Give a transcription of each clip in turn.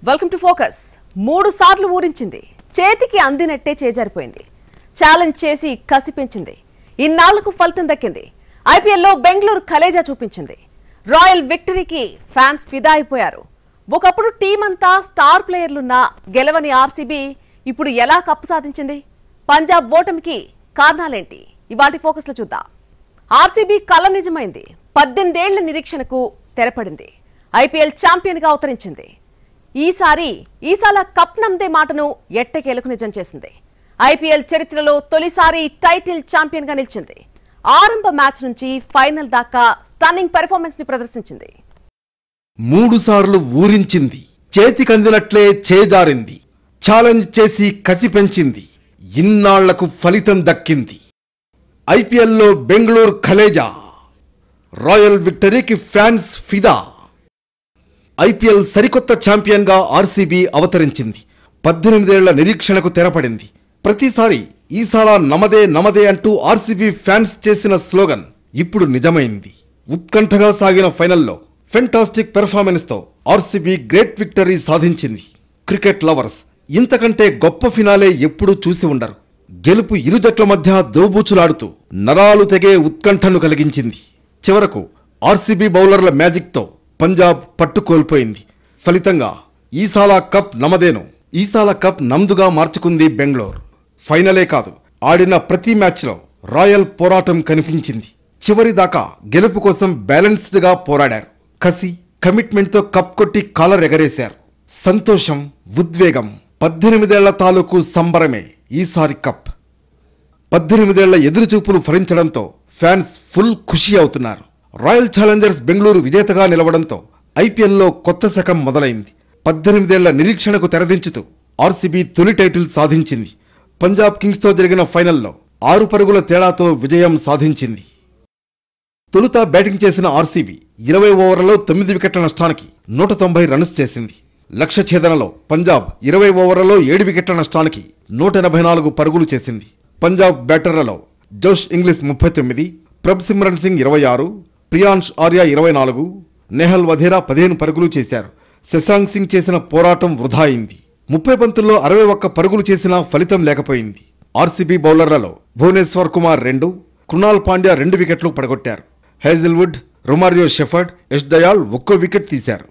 Welcome to focus. 3 సార్లు ఊరించింది, చేతికి అందినట్టే చేజారిపోయింది. Challenge చేసి కసి పెంచింది. ఇన్నాళ్లకు ఫలితం దక్కింది. ఐపీఎల్లో బెంగళూరు కలేజా చూపించింది. రాయల్ విక్టరీకి ఫ్యాన్స్ ఫిదా అయిపోయారు. ఒకప్పుడు టీం అంతా స్టార్ ప్లేయర్లున్నా గెలవని ఆర్సీబీ ఇప్పుడు ఎలా కప్పు సాధించింది? పంజాబ్ ఓటమికి కారణాలేంటి? ఇవాటి ఫోకస్ లో చూద్దాం. ఆర్సీబీ కల నిజమైంది. 18 ఏళ్ల నిరీక్షణకు తెరపడింది. ఐపీఎల్ ఛాంపియన్ గా అవతరించింది. ఈసాల కప్ నమ్దే మాటను ఎట్టకేలకు నిజం చేసింది. ఐపీఎల్ చరిత్రలో తొలిసారి టైటిల్ ఛాంపియన్ గా నిలిచింది. ఆరంభ మ్యాచ్ నుంచి ఫైనల్ దాకా స్టన్నింగ్ పెర్ఫార్మెన్స్ ని ప్రదర్శించింది. 3 సార్లు ఊరించింది, చేతికందినట్లే చేజారింది, ఛాలెంజ్ చేసి కసి పెంచింది. ఇన్నాళ్లకు ఫలితం దక్కింది. ఐపీఎల్లో బెంగళూరు కలేజా, రాయల్ విక్టరీకి ఫ్యాన్స్ ఫిదా. ఐపీఎల్ సరికొత్త ఛాంపియన్గా ఆర్సీబీ అవతరించింది. 18 ఏళ్ల నిరీక్షణకు తెరపడింది. ప్రతిసారి ఈసాల నమదే నమదే అంటూ ఆర్సీబీ ఫ్యాన్స్ చేసిన స్లోగన్ ఇప్పుడు నిజమైంది. ఉత్కంఠగా సాగిన ఫైనల్లో ఫెంటాస్టిక్ పెర్ఫార్మెన్స్తో ఆర్సీబీ గ్రేట్ విక్టరీ సాధించింది. క్రికెట్ లవర్స్ ఇంతకంటే గొప్ప ఫినాలే ఎప్పుడూ చూసి ఉండరు. గెలుపు ఇరు జట్ల మధ్య దోబూచులాడుతూ నరాలు తెగే ఉత్కంఠను కలిగించింది. చివరకు ఆర్సీబీ బౌలర్ల మ్యాజిక్తో పంజాబ్ పట్టుకోల్పోయింది. ఫలితంగా ఈసాల కప్ నమదేను, ఈసాల కప్ నమ్దుగా మార్చుకుంది బెంగళూరు. ఫైనలే కాదు, ఆడిన ప్రతి మ్యాచ్లో రాయల్ పోరాటం కనిపించింది. చివరి దాకా గెలుపు కోసం బ్యాలెన్స్డ్గా పోరాడారు. కసి, కమిట్మెంట్తో కప్ కొట్టి కాలర్ ఎగరేశారు. సంతోషం, ఉద్వేగం, 18 ఏళ్ల తాలూకు సంబరమే ఈసారి కప్. 18 ఏళ్ల ఎదురుచూపులు ఫలించడంతో ఫ్యాన్స్ ఫుల్ ఖుషి అవుతున్నారు. రాయల్ ఛాలెంజర్స్ బెంగళూరు విజేతగా నిలవడంతో ఐపీఎల్లో కొత్త శకం మొదలైంది. 18 ఏళ్ల నిరీక్షణకు తెరదించుతూ ఆర్సీబీ తొలి టైటిల్ సాధించింది. పంజాబ్ కింగ్స్తో జరిగిన ఫైనల్లో 6 పరుగుల తేడాతో విజయం సాధించింది. తొలుత బ్యాటింగ్ చేసిన ఆర్సీబీ 20 ఓవర్లలో 9 వికెట్ల నష్టానికి 190 రన్స్ చేసింది. లక్ష్య ఛేదనలో పంజాబ్ 20 ఓవర్లలో 7 వికెట్ల నష్టానికి 184 పరుగులు చేసింది. పంజాబ్ బ్యాటర్లలో జోష్ ఇంగ్లీష్ 39, ప్రభ్ సిమ్రన్ సింగ్ 26, ప్రియాంష్ ఆర్య 24, నెహల్ వధేరా 15 పరుగులు చేశారు. శశాంక్ సింగ్ చేసిన పోరాటం వృధా అయింది. 30 బంతుల్లో 61 పరుగులు చేసినా ఫలితం లేకపోయింది. ఆర్సీబీ బౌలర్లలో భువనేశ్వర్ కుమార్ 2, కృణాల్ పాండ్యా 2 వికెట్లు పడగొట్టారు. Hazlewood, Romario Shepherd, Yash Dayal 1 wicket తీశారు.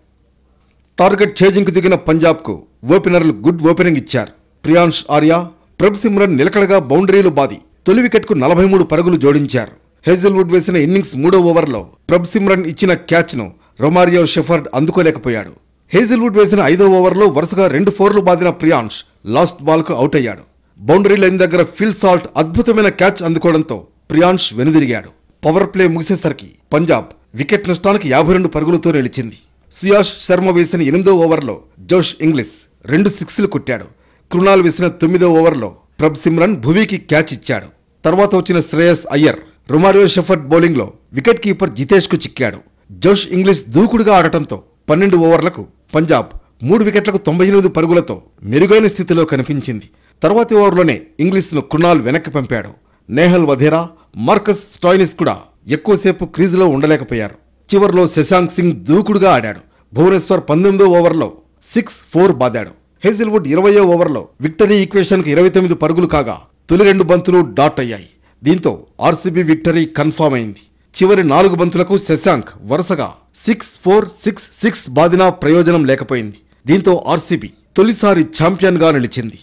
టార్గెట్ ఛేజింగ్కు దిగిన పంజాబ్కు ఓపెనర్లు గుడ్ ఓపెనింగ్ ఇచ్చారు. ప్రియాంష్ ఆర్య, ప్రభ్ సిమ్రన్ నిలకడగా బౌండరీలు బాది తొలి వికెట్కు 43 పరుగులు జోడించారు. హేజిల్వుడ్ వేసిన ఇన్నింగ్స్ 3వ ఓవర్లో ప్రభ్ సిమ్రన్ ఇచ్చిన క్యాచ్ను రొమారియో షెఫర్డ్ అందుకోలేకపోయాడు. హేజిల్వుడ్ వేసిన 5వ ఓవర్లో వరుసగా 2 ఫోర్లు బాదిన ప్రియాంష్ లాస్ట్ బాల్కు అవుట్ అయ్యాడు. బౌండరీ లైన్ దగ్గర ఫిల్ సాల్ట్ అద్భుతమైన క్యాచ్ అందుకోవడంతో ప్రియాంష్ వెనుదిరిగాడు. పవర్ ప్లే ముగిసేసరికి పంజాబ్ వికెట్ నష్టానికి 52 పరుగులతో నిలిచింది. సుయాష్ శర్మ వేసిన 8వ ఓవర్లో జోష్ ఇంగ్లీష్ 2 సిక్స్లు కొట్టాడు. కృణాల్ వేసిన 9వ ఓవర్లో ప్రభ్ సిమ్రన్ భువీకి క్యాచ్ ఇచ్చాడు. తర్వాత వచ్చిన శ్రేయస్ అయ్యర్, రొమారియో షెఫర్డ్ బౌలింగ్లో వికెట్ కీపర్ జితేష్కు చిక్కాడు. జోష్ ఇంగ్లీష్ దూకుడుగా ఆడటంతో 12 ఓవర్లకు పంజాబ్ 3 వికెట్లకు 98 పరుగులతో మెరుగైన స్థితిలో కనిపించింది. తర్వాతి ఓవర్లోనే ఇంగ్లీష్ను కృణాల్ వెనక్కి పంపాడు. నెహల్ వధేరా, మార్కస్ స్టాయినిస్ కూడా ఎక్కువసేపు క్రీజులో ఉండలేకపోయారు. చివర్లో శశాంక్ సింగ్ దూకుడుగా ఆడాడు. భువనేశ్వర్ 19వ ఓవర్లో 6-4 బాదాడు. హేజిల్వుడ్ 20వ ఓవర్లో విక్టరీ ఈక్వేషన్కు 29 పరుగులు కాగా తొలి 2 బంతులు డాట్ అయ్యాయి. దీంతో ఆర్సీబీ విక్టరీ కన్ఫామ్ అయింది. చివరి 4 బంతులకు శశాంక్ వరుసగా 6-4-6-6 బాదినా ప్రయోజనం లేకపోయింది. దీంతో ఆర్సీబీ తొలిసారి ఛాంపియన్గా నిలిచింది.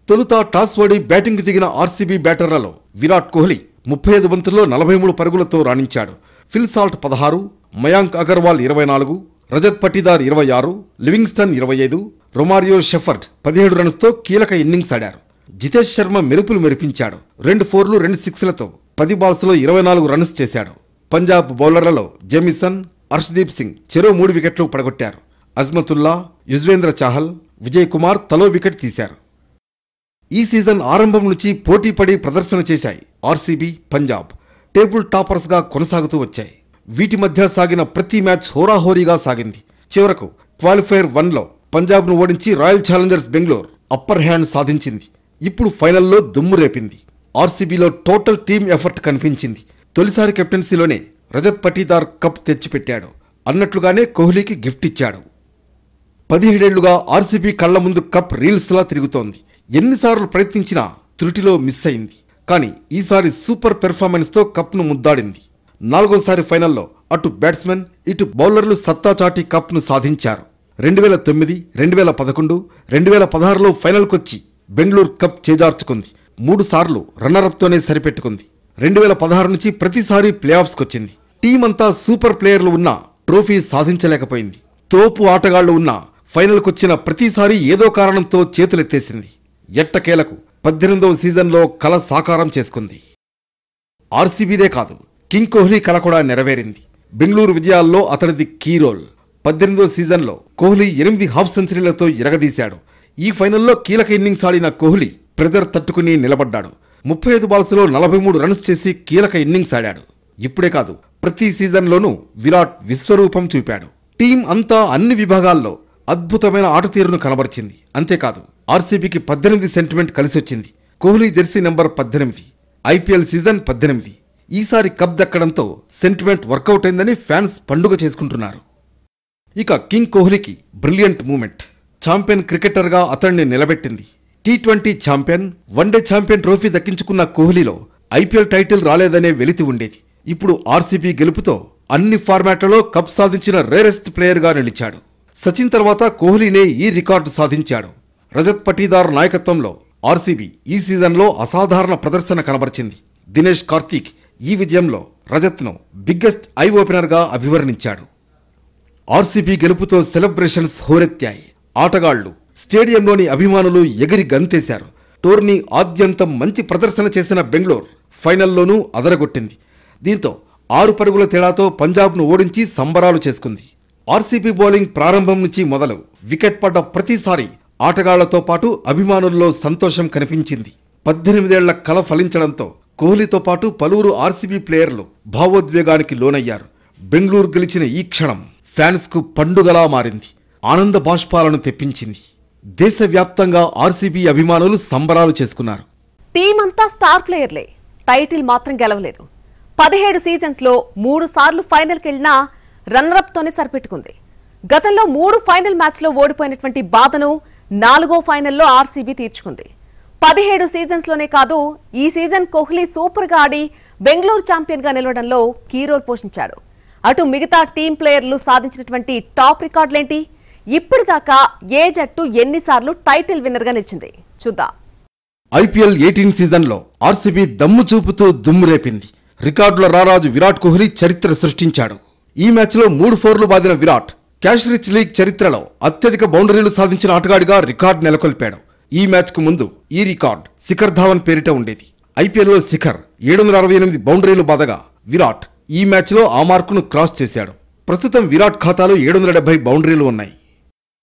తొలుత టాస్ ఓడి బ్యాటింగ్కు దిగిన ఆర్సీబీ బ్యాటర్లలో విరాట్ కోహ్లీ 35 బంతుల్లో 43 పరుగులతో రాణించాడు. Phil Salt 16, Mayank Agarwal 24, Rajat Patidar 26, Livingstone 25, Romario Shepherd 17 రన్స్తో కీలక ఇన్నింగ్స్ ఆడారు. జితేష్ శర్మ మెరుపులు మెరిపించాడు. 2 ఫోర్లు 2 సిక్స్లతో 10 బాల్స్లో 24 రన్స్ చేశాడు. పంజాబ్ బౌలర్లలో జేమిసన్, హర్షదీప్ సింగ్ చెరో 3 వికెట్లు పడగొట్టారు. అజ్మతుల్లా, యుజ్వేంద్ర చాహల్, విజయ్ కుమార్ తలో వికెట్ తీశారు. ఈ సీజన్ ఆరంభం నుంచి పోటీపడి ప్రదర్శన చేశాయి ఆర్సీబీ, పంజాబ్. టేబుల్ టాపర్స్గా కొనసాగుతూ వచ్చాయి. వీటి మధ్య సాగిన ప్రతి మ్యాచ్ హోరాహోరీగా సాగింది. చివరకు క్వాలిఫైర్ 1లో పంజాబ్ను ఓడించి royal Challengers Bengaluru upper hand సాధించింది. ఇప్పుడు ఫైనల్లో దుమ్ము రేపింది. ఆర్సీబీలో టోటల్ టీమ్ ఎఫర్ట్ కనిపించింది. తొలిసారి కెప్టెన్సీలోనే రజత్ పటీదార్ కప్ తెచ్చిపెట్టాడు. అన్నట్లుగానే కోహ్లీకి గిఫ్ట్ ఇచ్చాడు. 17 ఏళ్లుగా ఆర్సీబీ కళ్ల ముందు కప్ రీల్స్లా తిరుగుతోంది. ఎన్నిసార్లు ప్రయత్నించినా త్రుటిలో మిస్ అయింది. కానీ ఈసారి సూపర్ పెర్ఫార్మెన్స్తో కప్ను ముద్దాడింది. 4వ ఫైనల్లో అటు బ్యాట్స్మెన్ ఇటు బౌలర్లు సత్తా చాటి కప్ను సాధించారు. 2009, 2011, 2016లో ఫైనల్కొచ్చి బెంగళూరు కప్ చేజార్చుకుంది. 3 సార్లు రన్నరప్తోనే సరిపెట్టుకుంది. 2016 నుంచి ప్రతిసారి ప్లే ఆఫ్స్కొచ్చింది. టీమంతా సూపర్ ప్లేయర్లు ఉన్నా ట్రోఫీ సాధించలేకపోయింది. తోపు ఆటగాళ్లు ఉన్నా ఫైనల్కొచ్చిన ప్రతిసారి ఏదో కారణంతో చేతులెత్తేసింది. ఎట్టకేలకు 18వ సీజన్లో కల సాకారం చేసుకుంది. ఆర్సీబీదే కాదు, కింగ్ కోహ్లీ కల కూడా నెరవేరింది. బెంగళూరు విజయాల్లో అతడిది కీ రోల్. 18వ సీజన్లో కోహ్లీ 8 హాఫ్ సెంచరీలతో ఎరగదీశాడు. ఈ ఫైనల్లో కీలక ఇన్నింగ్స్ ఆడిన కోహ్లీ ప్రెజర్ తట్టుకుని నిలబడ్డాడు. 35 బాల్స్లో 43 రన్స్ చేసి కీలక ఇన్నింగ్స్ ఆడాడు. ఇప్పుడే కాదు, ప్రతి సీజన్లోనూ విరాట్ విశ్వరూపం చూపాడు. టీం అంతా అన్ని విభాగాల్లో అద్భుతమైన ఆట తీరును కనబరిచింది. అంతేకాదు, ఆర్సీబీకి 18 సెంటిమెంట్ కలిసొచ్చింది. Kohli jersey number 18, IPL season 18. ఈసారి కప్ దక్కడంతో సెంటిమెంట్ వర్కౌట్ అయిందని ఫ్యాన్స్ పండుగ చేసుకుంటున్నారు. ఇక కింగ్ కోహ్లీకి బ్రిలియంట్ మూమెంట్. ఛాంపియన్ క్రికెటర్గా అతన్ని నిలబెట్టింది. T20 champion, one day champion trophy దక్కించుకున్న కోహ్లీలో ఐపీఎల్ టైటిల్ రాలేదనే వెలితి ఉండేది. ఇప్పుడు ఆర్సీబీ గెలుపుతో అన్ని ఫార్మాట్లలో కప్ సాధించిన రేరెస్ట్ ప్లేయర్గా నిలిచాడు. సచిన్ తర్వాత కోహ్లీనే ఈ రికార్డు సాధించాడు. రజత్ పటీదార్ నాయకత్వంలో ఆర్సీబీ ఈ సీజన్లో అసాధారణ ప్రదర్శన కనబరిచింది. దినేష్ కార్తీక్ ఈ విజయంలో రజత్ను బిగ్గెస్ట్ ఐ ఓపెనర్గా అభివర్ణించాడు. RCB గెలుపుతో celebrations హోరెత్తాయి. ఆటగాళ్లు, స్టేడియంలోని అభిమానులు ఎగిరి గంతేశారు. టోర్నీ ఆద్యంతం మంచి ప్రదర్శన చేసిన బెంగళూరు ఫైనల్లోనూ అదరగొట్టింది. దీంతో 6 పరుగుల తేడాతో పంజాబ్ను ఓడించి సంబరాలు చేసుకుంది. ఆర్సీబీ బౌలింగ్ ప్రారంభం నుంచి మొదలు వికెట్ పడ్డ ప్రతిసారి ఆటగాళ్లతో పాటు అభిమానుల్లో సంతోషం కనిపించింది. 18 ఏళ్ల కల ఫలించడంతో కోహ్లీతో పాటు పలువురు ఆర్సీబీ ప్లేయర్లు భావోద్వేగానికి లోనయ్యారు. బెంగళూరు గెలిచిన ఈ క్షణం ఫ్యాన్స్కు పండుగలా మారింది. ఆనంద బాష్పాలను తెప్పించింది. దేశవ్యాప్తంగా ఆర్సీబీ అభిమానులు సంబరాలు చేసుకున్నారు. టీమంతా స్టార్ ప్లేయర్లే, టైటిల్ మాత్రం గెలవలేదు. 17 సీజన్స్లో 3 సార్లు ఫైనల్కి వెళ్లినా రన్నరప్తోనే సరిపెట్టుకుంది. గతంలో 3 ఫైనల్ మ్యాచ్లో ఓడిపోయినటువంటి బాధను 4వ ఫైనల్లో ఆర్సీబీ తీర్చుకుంది. 17 సీజన్స్లోనే కాదు, ఈ సీజన్ కోహ్లీ సూపర్గా ఆడి బెంగళూరు ఛాంపియన్గా నిలవడంలో కీ రోల్ పోషించాడు. అటు మిగతా టీం ప్లేయర్లు సాధించినటువంటి టాప్ రికార్డులేంటి? ఇప్పటిదాకా ఏ జట్టు ఎన్నిసార్లు టైటిల్ విన్నర్గా నిలిచింది చూద్దాం. ఐపీఎల్ 18 సీజన్లో ఆర్సీబీ దమ్ము చూపుతూ దుమ్ము రేపింది. రికార్డుల రారాజు విరాట్ కోహ్లీ చరిత్ర సృష్టించాడు. ఈ మ్యాచ్లో 3 4లు బాదిన విరాట్ క్యాష్ రిచ్ లీగ్ చరిత్రలో అత్యధిక బౌండరీలు సాధించిన ఆటగాడిగా రికార్డు నెలకొల్పాడు. ఈ మ్యాచ్కు ముందు ఈ రికార్డ్ శిఖర్ ధావన్ పేరిట ఉండేది. ఐపీఎల్లో శిఖర్ 768 బౌండరీలు బాదగా విరాట్ ఈ మ్యాచ్లో ఆ మార్కును క్రాస్ చేశాడు. ప్రస్తుతం విరాట్ ఖాతాలో 770 బౌండరీలు ఉన్నాయి.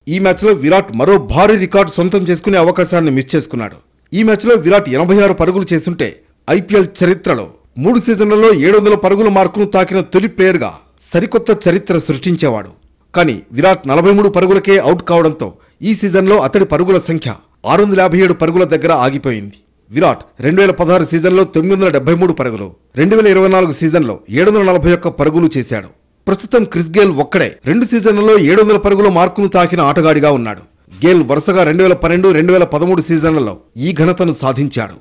ఈ మ్యాచ్లో విరాట్ మరో భారీ రికార్డు సొంతం చేసుకునే అవకాశాన్ని మిస్ చేసుకున్నాడు. ఈ మ్యాచ్లో విరాట్ 86 పరుగులు చేసుంటే ఐపీఎల్ చరిత్రలో 3 సీజన్లలో 700 పరుగుల మార్కును తాకిన తొలి ప్లేయర్గా సరికొత్త చరిత్ర సృష్టించేవాడు. కానీ విరాట్ 43 పరుగులకే అవుట్ కావడంతో ఈ సీజన్లో అతడి పరుగుల సంఖ్య 657 పరుగుల దగ్గర ఆగిపోయింది. విరాట్ 2016 సీజన్లో 973 పరుగులు, 2024 సీజన్లో 741 పరుగులు చేశాడు. ప్రస్తుతం క్రిస్ గేల్ ఒక్కడే 2 సీజన్లలో 700 పరుగుల మార్కును తాకిన ఆటగాడిగా ఉన్నాడు. గేల్ వరుసగా 2012, 2013 సీజన్లలో ఈ ఘనతను సాధించాడు.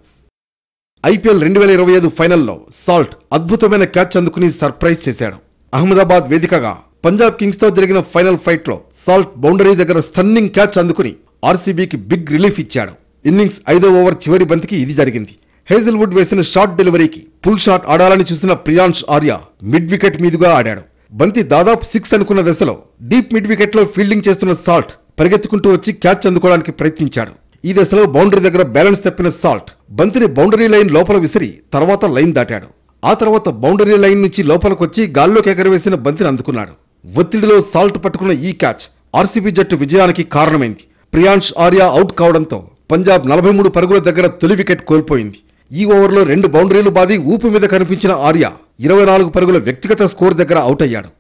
ఐపీఎల్ 2025 ఫైనల్లో సాల్ట్ అద్భుతమైన క్యాచ్ అందుకుని సర్ప్రైజ్ చేశాడు. అహ్మదాబాద్ వేదికగా పంజాబ్ కింగ్స్తో జరిగిన ఫైనల్ ఫైట్లో సాల్ట్ బౌండరీ దగ్గర స్టన్నింగ్ క్యాచ్ అందుకుని ఆర్సీబీకి బిగ్ రిలీఫ్ ఇచ్చాడు. ఇన్నింగ్స్ 5వ ఓవర్ చివరి బంతికి ఇది జరిగింది. హేజిల్వుడ్ వేసిన షార్ట్ డెలివరీకి పుల్ షాట్ ఆడాలని చూసిన ప్రియాంష్ ఆర్య మిడ్ వికెట్ మీదుగా ఆడాడు. బంతి దాదాపు 6 అనుకున్న దశలో డీప్ మిడ్ వికెట్లో ఫీల్డింగ్ చేస్తున్న సాల్ట్ పరిగెత్తుకుంటూ వచ్చి క్యాచ్ అందుకోవడానికి ప్రయత్నించాడు. ఈ దశలో బౌండరీ దగ్గర బ్యాలెన్స్ తప్పిన సాల్ట్ బంతిని బౌండరీ లైన్ లోపల విసిరి తర్వాత లైన్ దాటాడు. ఆ తర్వాత బౌండరీ లైన్ నుంచి లోపలికొచ్చి గాల్లోకి ఎగరవేసిన బంతిని అందుకున్నాడు. ఒత్తిడిలో సాల్ట్ పట్టుకున్న ఈ క్యాచ్ ఆర్సీబీ జట్టు విజయానికి కారణమైంది. ప్రియాంష్ ఆర్య అవుట్ కావడంతో పంజాబ్ 43 పరుగుల దగ్గర తొలి వికెట్ కోల్పోయింది. ఈ ఓవర్లో 2 బౌండరీలు బాది ఊపు మీద కనిపించిన ఆర్య 24 పరుగుల వ్యక్తిగత స్కోర్ దగ్గర అవుట్ అయ్యాడు.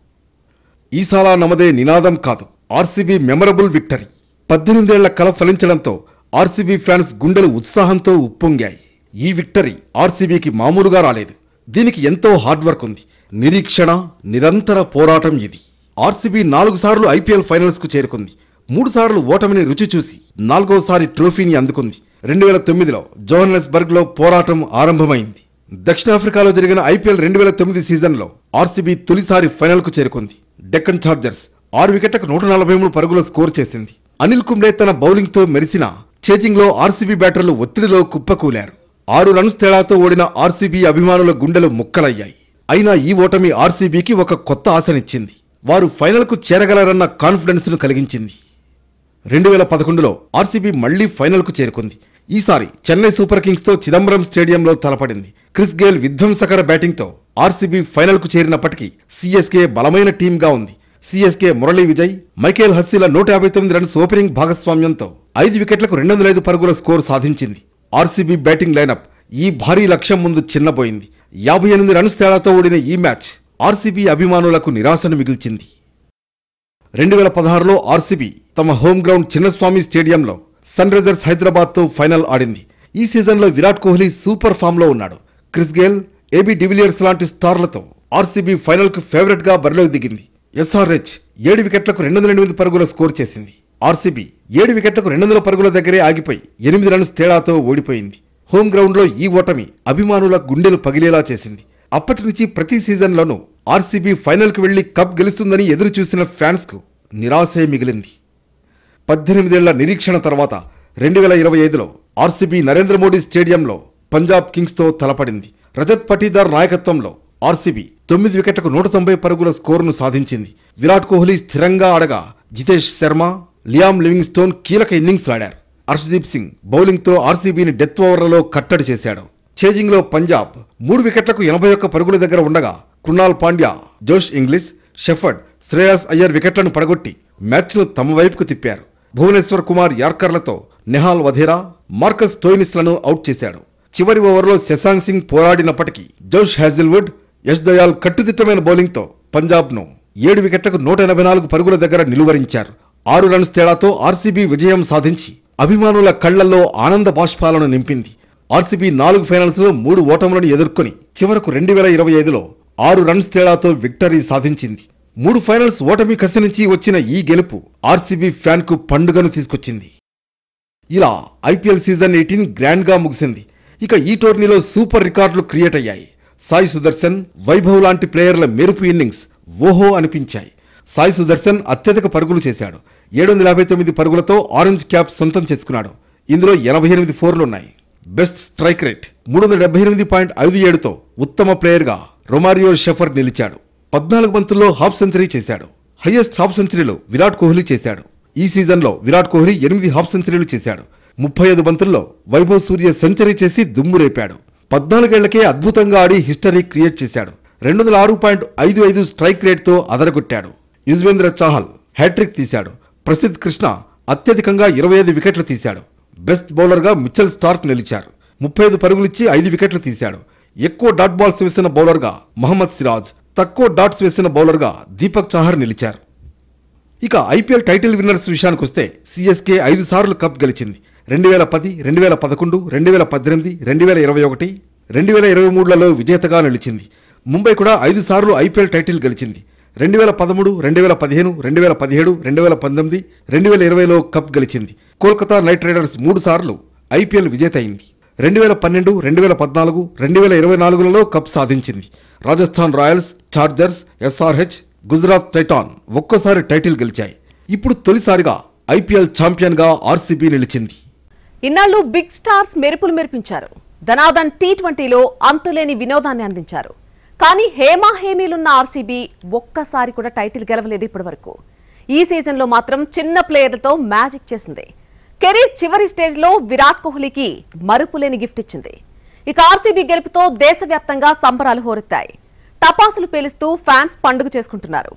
ఈసాలా నమదే నినాదం కాదు, ఆర్సీబీ మెమరబుల్ విక్టరీ. 18 ఏళ్ల కల ఫలించడంతో ఆర్సీబీ ఫ్యాన్స్ గుండెలు ఉత్సాహంతో ఉప్పొంగాయి. ఈ విక్టరీ ఆర్సీబీకి మామూలుగా రాలేదు. దీనికి ఎంతో హార్డ్ వర్క్ ఉంది, నిరీక్షణ, నిరంతర పోరాటం ఇది. ఆర్సీబీ 4 సార్లు ఐపీఎల్ ఫైనల్స్కు చేరుకుంది. 3 సార్లు ఓటమిని రుచి చూసి 4వసారి ట్రోఫీని అందుకుంది. 2009లో జోహన్నెస్బర్గ్లో పోరాటం ఆరంభమైంది. దక్షిణాఫ్రికాలో జరిగిన ఐపీఎల్ 2009 సీజన్లో ఆర్సీబీ తొలిసారి ఫైనల్కు చేరుకుంది. డెక్కన్ చార్జర్స్ 6 వికెట్లకు 143 పరుగుల స్కోర్ చేసింది. అనిల్ కుంబ్లే తన బౌలింగ్తో మెరిసిన చేజింగ్లో ఆర్సీబీ బ్యాటర్లు ఒత్తిడిలో కుప్పకూలారు. 6 రన్స్ తేడాతో ఓడిన ఆర్సీబీ అభిమానుల గుండెలు ముక్కలయ్యాయి. అయినా ఈ ఓటమి ఆర్సీబీకి ఒక కొత్త ఆశనిచ్చింది. వారు ఫైనల్కు చేరగలరన్న కాన్ఫిడెన్స్ను కలిగించింది. 2011లో ఆర్సీబీ మళ్లీ ఫైనల్కు చేరుకుంది. ఈసారి చెన్నై సూపర్ కింగ్స్తో చిదంబరం స్టేడియంలో తలపడింది. క్రిస్ గేల్ విధ్వంసకర బ్యాటింగ్తో ఆర్సీబీ ఫైనల్కు చేరినప్పటికీ సీఎస్కే బలమైన టీంగా ఉంది. సీఎస్కే మురళీ విజయ్, మైకేల్ హస్సీల 159 రన్స్ ఓపెనింగ్ భాగస్వామ్యంతో 5 వికెట్లకు 205 పరుగుల స్కోర్ సాధించింది. ఆర్సీబీ బ్యాటింగ్ లైనప్ ఈ భారీ లక్ష్యం ముందు చిన్నబోయింది. 58 రన్స్ తేడాతో ఓడిన ఈ మ్యాచ్ ఆర్సీబీ అభిమానులకు నిరాశను మిగిల్చింది. 2016లో ఆర్సీబీ తమ హోమ్ గ్రౌండ్ చిన్నస్వామి స్టేడియంలో సన్ రైజర్స్ హైదరాబాద్తో ఫైనల్ ఆడింది. ఈ సీజన్లో విరాట్ కోహ్లీ సూపర్ ఫామ్లో ఉన్నాడు. క్రిస్ గేల్, ఏబీ డివిలియర్స్ లాంటి స్టార్లతో ఆర్సీబీ ఫైనల్కు ఫేవరెట్గా బరిలోకి దిగింది. ఎస్ఆర్హెచ్ 7 వికెట్లకు 208 పరుగుల స్కోర్ చేసింది. ఆర్సీబీ 7 వికెట్లకు 200 పరుగుల దగ్గరే ఆగిపోయి 8 రన్స్ తేడాతో ఓడిపోయింది. హోమ్ గ్రౌండ్లో ఈ ఓటమి అభిమానుల గుండెలు పగిలేలా చేసింది. అప్పటి నుంచి ప్రతి సీజన్లోనూ ఆర్సీబీ ఫైనల్కు వెళ్లి కప్ గెలుస్తుందని ఎదురు చూసిన ఫ్యాన్స్కు నిరాశే మిగిలింది. 18 ఏళ్ల నిరీక్షణ తర్వాత 2025లో ఆర్సీబీ నరేంద్ర మోడీ స్టేడియంలో పంజాబ్ కింగ్స్తో తలపడింది. రజత్ పటీదార్ నాయకత్వంలో ఆర్సీబీ 9 వికెట్లకు 190 పరుగుల స్కోరును సాధించింది. విరాట్ కోహ్లీ స్థిరంగా ఆడగా జితేష్ శర్మ, లియామ్ లివింగ్స్టోన్ కీలక ఇన్నింగ్స్ ఆడారు. హర్షదీప్ సింగ్ బౌలింగ్తో ఆర్సీబీని డెత్ ఓవర్లలో కట్టడి చేశాడు. చేజింగ్లో పంజాబ్ 3 వికెట్లకు 81 పరుగుల దగ్గర ఉండగా కృణాల్ పాండ్యా, జోష్ ఇంగ్లిష్, షెఫర్డ్, శ్రేయాస్ అయ్యర్ వికెట్లను పడగొట్టి మ్యాచ్ను తమ వైపుకు తిప్పారు. భువనేశ్వర్ కుమార్ యార్కర్లతో నెహాల్ వధేరా, మార్కస్ స్టోయినిస్లను అవుట్ చేశాడు. చివరి ఓవర్లో శశాంక్ సింగ్ పోరాడినప్పటికీ జోష్ హ్యాజిల్వుడ్, యష్ దయాల్ కట్టుదిట్టమైన బౌలింగ్తో పంజాబ్ను 7 వికెట్లకు 184 పరుగుల దగ్గర నిలువరించారు. 6 రన్స్ తేడాతో ఆర్సీబీ విజయం సాధించి అభిమానుల కళ్లల్లో ఆనంద బాష్పాలను నింపింది. ఆర్సీబీ 4 ఫైనల్స్లో 3 ఓటములను ఎదుర్కొని చివరకు 2025లో 6 రన్స్ తేడాతో విక్టరీ సాధించింది. 3 ఫైనల్స్ ఓటమి కసి నుంచి వచ్చిన ఈ గెలుపు ఆర్సీబీ ఫ్యాన్కు పండుగను తీసుకొచ్చింది. ఇలా ఐపీఎల్ సీజన్ 18 గ్రాండ్గా ముగిసింది. ఇక ఈ టోర్నీలో సూపర్ రికార్డులు క్రియేట్ అయ్యాయి. సాయి సుదర్శన్, వైభవ్ లాంటి ప్లేయర్ల మెరుపు ఇన్నింగ్స్ ఓహో అనిపించాయి. సాయి సుదర్శన్ అత్యధిక పరుగులు చేశాడు. 759 పరుగులతో ఆరెంజ్ క్యాప్ సొంతం చేసుకున్నాడు. ఇందులో 88 ఫోర్లున్నాయి. బెస్ట్ స్ట్రైక్ రేట్ 378.57తో ఉత్తమ ప్లేయర్గా రొమారియో షెఫర్ నిలిచాడు. 14 బంతుల్లో హాఫ్ సెంచరీ చేశాడు. హైయెస్ట్ హాఫ్ సెంచరీలు విరాట్ కోహ్లీ చేశాడు. ఈ సీజన్లో విరాట్ కోహ్లీ 8 హాఫ్ సెంచరీలు చేశాడు. 35 బంతుల్లో వైభవ్ సూర్య సెంచరీ చేసి దుమ్ము రేపాడు. 14 ఏళ్లకే అద్భుతంగా ఆడి హిస్టరీ క్రియేట్ చేశాడు. 206.55 స్ట్రైక్ రేట్తో అదరగొట్టాడు. యుజ్వేంద్ర చాహల్ హ్యాట్రిక్ తీశాడు. ప్రసిద్ధ్ కృష్ణ అత్యధికంగా 25 వికెట్లు తీశాడు. బెస్ట్ బౌలర్గా మిచెల్ స్టార్క్ నిలిచారు. 35 పరుగులిచ్చి 5 వికెట్లు తీశాడు. ఎక్కువ డాట్ బాల్స్ వేసిన బౌలర్గా మహమ్మద్ సిరాజ్, తక్కువ డాట్స్ వేసిన బౌలర్గా దీపక్ చాహర్ నిలిచారు. ఇక ఐపీఎల్ టైటిల్ విన్నర్స్ విషయానికొస్తే సీఎస్కే 5 సార్లు కప్ గెలిచింది. 2010, 2011, 2018, 2021, 2023లలో విజేతగా నిలిచింది. ముంబై కూడా 5 సార్లు ఐపీఎల్ టైటిల్ గెలిచింది. 2013, 2015, 2017, 2019, 2020లో కప్ గెలిచింది. కోల్కతా నైట్ రైడర్స్ 3 సార్లు ఐపీఎల్ విజేత అయింది. 2012, 2014, 2024లలో కప్ సాధించింది. Rajasthan Royals, chargers, SRH, Gujarat Titan ఒక్కోసారి టైటిల్ గెలిచాయి. ఇప్పుడు తొలిసారిగా ఐపీఎల్ ఛాంపియన్గా ఆర్సీబీ నిలిచింది. ఇన్నాళ్లు బిగ్ స్టార్స్ మెరుపులు మెరిపించారు. ధనాదన్ టీ20లో అంతులేని వినోదాన్ని అందించారు. కానీ హేమీలున్న ఆర్సీబీ ఒక్కసారి కూడా టైటిల్ గెలవలేదు ఇప్పటి వరకు. ఈ సీజన్లో మాత్రం చిన్న ప్లేయర్లతో మ్యాజిక్ చేసింది. కెరీర్ చివరి స్టేజ్లో విరాట్ కోహ్లీకి మరుపులేని గిఫ్ట్ ఇచ్చింది. ఇక ఆర్సీబీ గెలుపుతో దేశవ్యాప్తంగా సంబరాలు హోరెత్తాయి. టపాసులు పేలుస్తూ ఫ్యాన్స్ పండుగ చేసుకుంటున్నారు.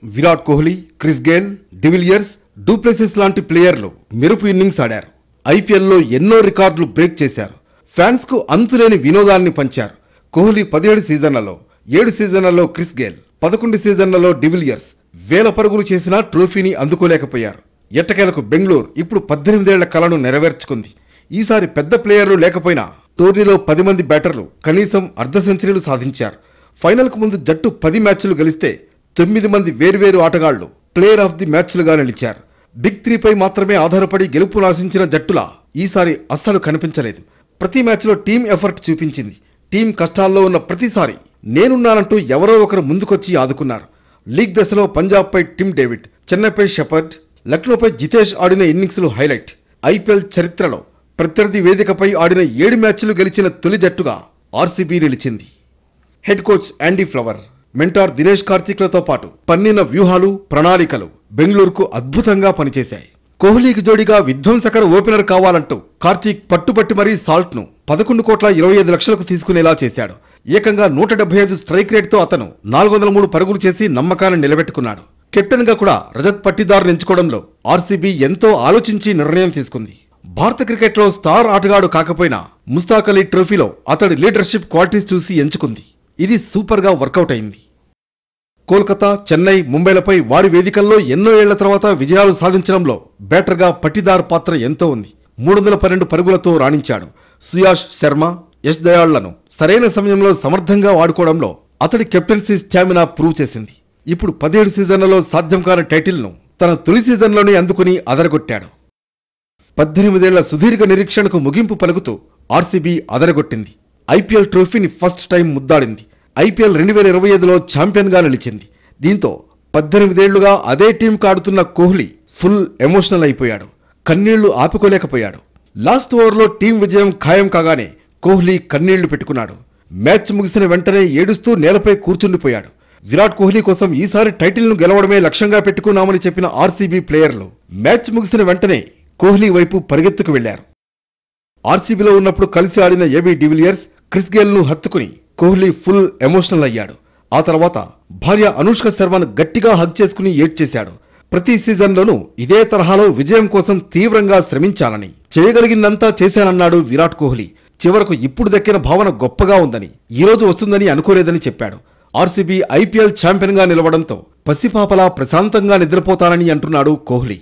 Virat Kohli, Chris Gayle, de Villiers, du Plessis లాంటి ప్లేయర్లు మెరుపు ఇన్నింగ్స్ ఆడారు. ఐపీఎల్లో ఎన్నో రికార్డులు బ్రేక్ చేశారు. ఫ్యాన్స్కు అంతులేని వినోదాన్ని పంచారు. కోహ్లీ 17 సీజన్లలో, 7 సీజన్లలో క్రిస్ గేల్, 11 సీజన్లలో డివిలియర్స్ వేల పరుగులు చేసినా ట్రోఫీని అందుకోలేకపోయారు. ఎట్టకేలకు బెంగళూరు ఇప్పుడు 18 ఏళ్ల కలను నెరవేర్చుకుంది. ఈసారి పెద్ద ప్లేయర్లు లేకపోయినా టోర్నీలో 10 మంది బ్యాటర్లు కనీసం అర్ధ సెంచరీలు సాధించారు. ఫైనల్కు ముందు జట్టు 10 మ్యాచ్లు గెలిస్తే 9 మంది వేర్వేరు ఆటగాళ్లు ప్లేయర్ ఆఫ్ ది మ్యాచ్లుగా నిలిచారు. బిగ్ 3 పై మాత్రమే ఆధారపడి గెలుపు ఆశించిన జట్టులా ఈసారి అస్సలు కనిపించలేదు. ప్రతి మ్యాచ్లో టీం ఎఫర్ట్ చూపించింది. టీం కష్టాల్లో ఉన్న ప్రతిసారి నేనున్నానంటూ ఎవరో ఒకరు ముందుకొచ్చి ఆదుకున్నారు. లీగ్ దశలో పంజాబ్పై టిమ్ డేవిడ్, చెన్నైపై షెపర్డ్, లక్నోపై జితేష్ ఆడిన ఇన్నింగ్స్లు హైలైట్. ఐపీఎల్ చరిత్రలో ప్రత్యర్థి వేదికపై ఆడిన 7 మ్యాచ్లు గెలిచిన తొలి జట్టుగా ఆర్సీబీ నిలిచింది. Head coach Andy Flower, mentor Dinesh కార్తీక్లతో పాటు పన్నిన వ్యూహాలు, ప్రణాళికలు బెంగళూరుకు అద్భుతంగా పనిచేశాయి. కోహ్లీకి జోడిగా విధ్వంసకర ఓపెనర్ కావాలంటూ కార్తీక్ పట్టుబట్టి మరీ సాల్ట్ను 11,25,00,000కు తీసుకునేలా చేశాడు. ఏకంగా 175 స్ట్రైక్ రేట్తో అతను 403 పరుగులు చేసి నమ్మకాన్ని నిలబెట్టుకున్నాడు. కెప్టెన్గా కూడా రజత్ పట్టిదార్ను ఎంచుకోవడంలో ఆర్సీబీ ఎంతో ఆలోచించి నిర్ణయం తీసుకుంది. భారత క్రికెట్లో స్టార్ ఆటగాడు కాకపోయినా ముస్తాక్ అలీ ట్రోఫీలో అతడి లీడర్షిప్ క్వాలిటీస్ చూసి ఎంచుకుంది. ఇది సూపర్గా వర్కౌట్ అయింది. కోల్కతా, చెన్నై, ముంబైలపై వారి వేదికల్లో ఎన్నో ఏళ్ల తర్వాత విజయాలు సాధించడంలో బ్యాటర్గా పట్టిదార్ పాత్ర ఎంతో ఉంది. 312 పరుగులతో రాణించాడు. సుయాష్ శర్మ, యష్ దయాళ్లను సరైన సమయంలో సమర్థంగా వాడుకోవడంలో అతడి కెప్టెన్సీ స్టామినా ప్రూవ్ చేసింది. ఇప్పుడు 17 సీజన్లలో సాధ్యం కాని టైటిల్ను తన తొలి సీజన్లోనే అందుకుని అదరగొట్టాడు. 18 ఏళ్ల సుదీర్ఘ నిరీక్షణకు ముగింపు పలుకుతూ ఆర్సీబీ అదరగొట్టింది. ఐపీఎల్ ట్రోఫీని ఫస్ట్ టైం ముద్దాడింది. ఐపీఎల్ 2025లో ఛాంపియన్గా నిలిచింది. దీంతో 18 ఏళ్లుగా అదే టీం కాడుతున్న కోహ్లీ ఫుల్ ఎమోషనల్ అయిపోయాడు. కన్నీళ్లు ఆపుకోలేకపోయాడు. లాస్ట్ ఓవర్లో టీం విజయం ఖాయం కాగానే కోహ్లీ కన్నీళ్లు పెట్టుకున్నాడు. మ్యాచ్ ముగిసిన వెంటనే ఏడుస్తూ నేలపై కూర్చుండిపోయాడు. విరాట్ కోహ్లీ కోసం ఈసారి టైటిల్ను గెలవడమే లక్ష్యంగా పెట్టుకున్నామని చెప్పిన ఆర్సీబీ ప్లేయర్లు మ్యాచ్ ముగిసిన వెంటనే కోహ్లీ వైపు పరిగెత్తుకు వెళ్లారు. ఆర్సీబీలో ఉన్నప్పుడు కలిసి ఆడిన ఏబీ డివిలియర్స్, క్రిస్ గేల్ను హత్తుకుని కోహ్లీ ఫుల్ ఎమోషనల్ అయ్యాడు. ఆ తర్వాత భార్య అనుష్క శర్మను గట్టిగా హగ్ చేసుకుని ఏడ్చేశాడు. ప్రతి సీజన్లోనూ ఇదే తరహాలో విజయం కోసం తీవ్రంగా శ్రమించాలని, చేయగలిగిందంతా చేశానన్నాడు విరాట్ కోహ్లీ. చివరకు ఇప్పుడు దక్కిన భావన గొప్పగా ఉందని, ఈరోజు వస్తుందని అనుకోలేదని చెప్పాడు. ఆర్సీబీ ఐపీఎల్ ఛాంపియన్గా నిలవడంతో పసిపాపలా ప్రశాంతంగా నిద్రపోతానని అంటున్నాడు కోహ్లీ.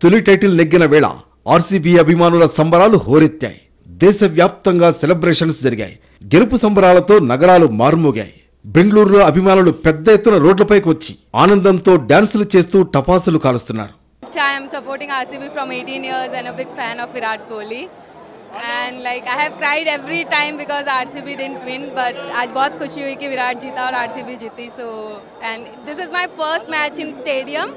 తొలి టైటిల్ నెగ్గిన వేళ ఆర్సీబీ అభిమానుల సంబరాలు హోరెత్తాయి. దేశవ్యాప్తంగా సెలబ్రేషన్స్ జరిగాయి. గెలుపు సంబరాలతో నగరాలు మారుమోగాయి. బెంగళూరులో అభిమానులు పెద్ద ఎత్తున రోడ్లపైకి వచ్చి ఆనందంతో డాన్సులు చేస్తూ టపాసులు కాలుస్తున్నారు. I am supporting RCB from 18 years and a big fan of Virat Kohli. And like I have cried every time because RCB didn't win, but आज बहुत खुशी हुई कि विराट जीता और RCB जीती. So and this is my first match in stadium,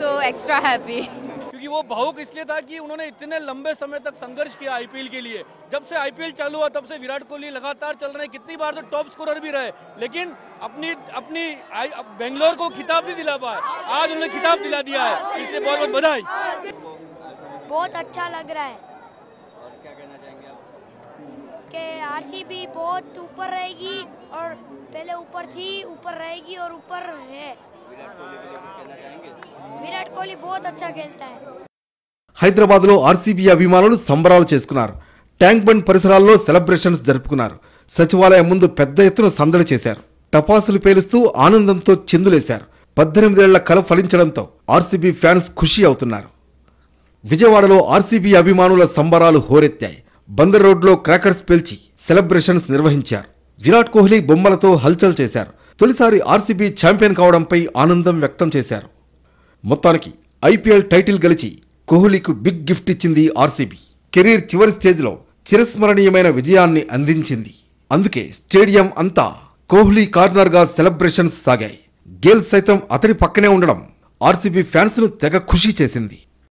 so extra happy. क्योंकि वो भावुक इसलिए था कि उन्होंने इतने लंबे समय तक संघर्ष किया आईपीएल के लिए. जब से आईपीएल चालू हुआ तब से विराट कोहली लगातार चल रहे हैं. कितनी बार तो टॉप स्कोरर भी रहे, लेकिन अपनी बेंगलोर को खिताब नहीं दिला पाए. आज उन्होंने खिताब दिला दिया है, इसलिए बहुत बहुत बधाई. बहुत अच्छा लग रहा है. और क्या कहना चाहेंगे आप? कि आरसीबी बहुत ऊपर रहेगी और पहले ऊपर थी, ऊपर रहेगी और ऊपर है. విరాట్ కోహ్లీ बहुत अच्छा खेलता है. హైదరాబాద్లో ఆర్సీబీ అభిమానులు సంబరాలు చేసుకున్నారు. ట్యాంక్ బండ్ పరిసరాల్లో సెలబ్రేషన్స్ జరుపుకున్నారు. సచివాలయం ముందు పెద్ద ఎత్తున సందడి చేశారు. టపాసులు పేలుస్తూ ఆనందంతో చిందులేశారు. 18 ఏళ్ల కల ఫలించడంతో ఆర్సీబీ ఫ్యాన్స్ ఖుషి అవుతున్నారు. విజయవాడలో ఆర్సీబీ అభిమానుల సంబరాలు హోరెత్తాయి. బందర్ రోడ్లో క్రాకర్స్ పేల్చి సెలబ్రేషన్స్ నిర్వహించారు. విరాట్ కోహ్లీ బొమ్మలతో హల్చల్ చేశారు. తొలిసారి ఆర్సీబీ ఛాంపియన్ కావడంపై ఆనందం వ్యక్తం చేశారు. మొత్తానికి ఐపీఎల్ టైటిల్ గెలిచి కోహ్లీకు బిగ్ గిఫ్ట్ ఇచ్చింది ఆర్సీబీ. కెరీర్ చివరి స్టేజ్లో చిరస్మరణీయమైన విజయాన్ని అందించింది. అందుకే స్టేడియం అంతా కోహ్లీ కార్నర్గా సెలబ్రేషన్స్ సాగాయి. గేల్ సైతం అతడి పక్కనే ఉండడం ఆర్సీబీ ఫ్యాన్స్ను తెగ ఖుషి చేసింది.